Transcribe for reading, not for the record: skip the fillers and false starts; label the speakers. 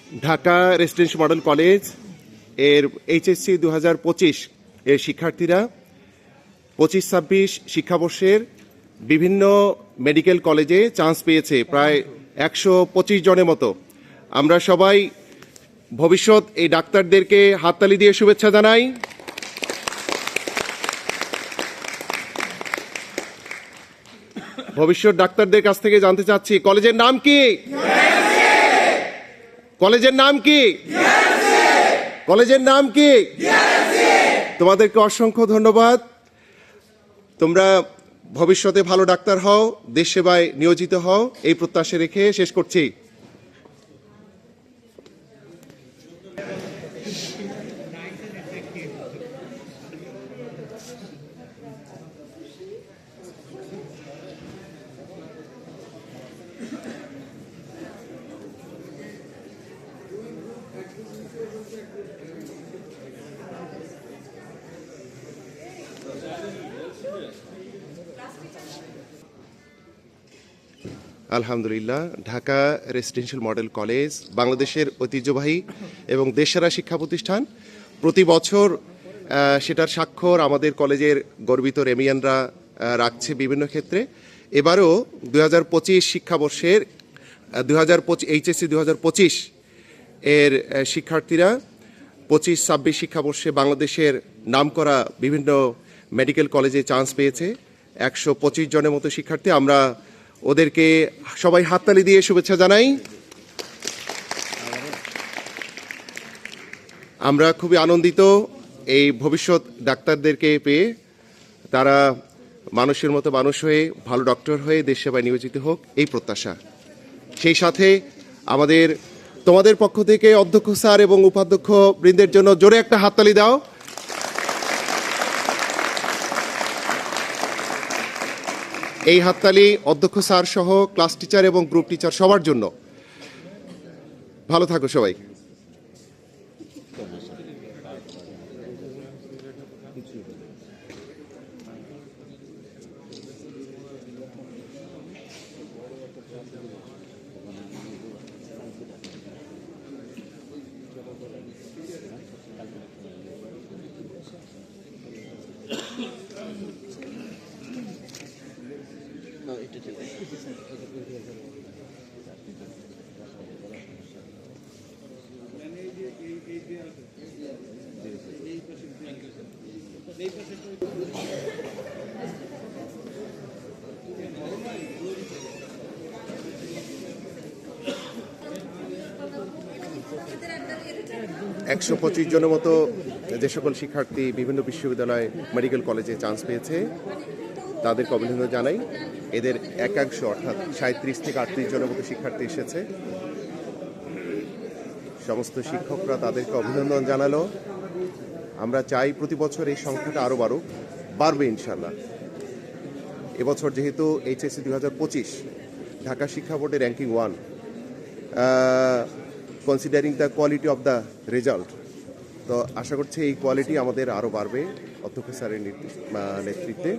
Speaker 1: Dhaka residential model college এর HSC 2025 এর শিক্ষার্থীরা 25-26 শিক্ষাবর্ষের বিভিন্ন মেডিকেল কলেজে চান্স পেয়েছে প্রায় 125 জনের মতো। আমরা সবাই ভবিষ্যৎ এই ডাক্তারদেরকে হাততালি দিয়ে শুভেচ্ছা জানাই। ভবিষ্যৎ ডাক্তারদের কাছ থেকে জানতে চাচ্ছি, কলেজের নাম কি? কলেজের নাম কি? কলেজের নাম কি? তোমাদেরকে অসংখ্য ধন্যবাদ। তোমরা ভবিষ্যতে ভালো ডাক্তার হও, দেশ সেবায় নিয়োজিত হও, এই প্রত্যাশা রেখে শেষ করছি। আলহামদুলিল্লাহ, ঢাকা রেসিডেন্সিয়াল মডেল কলেজ বাংলাদেশের ঐতিহ্যবাহী এবং দেশসেরা শিক্ষা প্রতিষ্ঠান। প্রতি বছর সেটার স্বাক্ষর আমাদের কলেজের গর্বিত রেমিয়ানরা রাখছে বিভিন্ন ক্ষেত্রে। এবারও 2025 শিক্ষাবর্ষের এইচএসসি 2025 এর শিক্ষার্থীরা 25-26 শিক্ষাবর্ষে বাংলাদেশের নামকরা বিভিন্ন মেডিকেল কলেজে চান্স পেয়েছে 125 জনের মতো শিক্ষার্থী। আমরা ওদেরকে সবাই হাততালি দিয়ে শুভেচ্ছা জানাই। আমরা খুবই আনন্দিত এই ভবিষ্যৎ ডাক্তারদেরকে পেয়ে। তারা মানুষের মতো মানুষ হয়ে ভালো ডক্টর হয়ে দেশ সেবায় নিয়োজিত হোক, এই প্রত্যাশা। সেই সাথে তোমাদের পক্ষ থেকে অধ্যক্ষ স্যার এবং উপাধ্যক্ষ বৃন্দের জন্য জোরে একটা হাততালি দাও। এই হাততালি অধ্যক্ষ স্যার সহ ক্লাস টিচার এবং গ্রুপ টিচার সবার জন্য। ভালো থাকো সবাই। একশো 25 জনের মতো যে সকল শিক্ষার্থী বিভিন্ন বিশ্ববিদ্যালয় মেডিকেল কলেজে চান্স পেয়েছে তাদেরকে অভিনন্দন জানাই। এদের একাংশ অর্থাৎ 37 থেকে 38 জনের মতো শিক্ষার্থী এসেছে। সমস্ত শিক্ষকরা তাদেরকে অভিনন্দন জানালো। আমরা চাই প্রতি বছর এই সংখ্যাটা আরও বাড়বে ইনশাল্লাহ। এবছর যেহেতু এইচএসসি 2025 ঢাকা শিক্ষা বোর্ডের ranking 1, considering the quality of the result, তো আশা করছি এই কোয়ালিটি আমাদের আরও বাড়বে অধ্যক্ষ স্যারের নেতৃত্বে।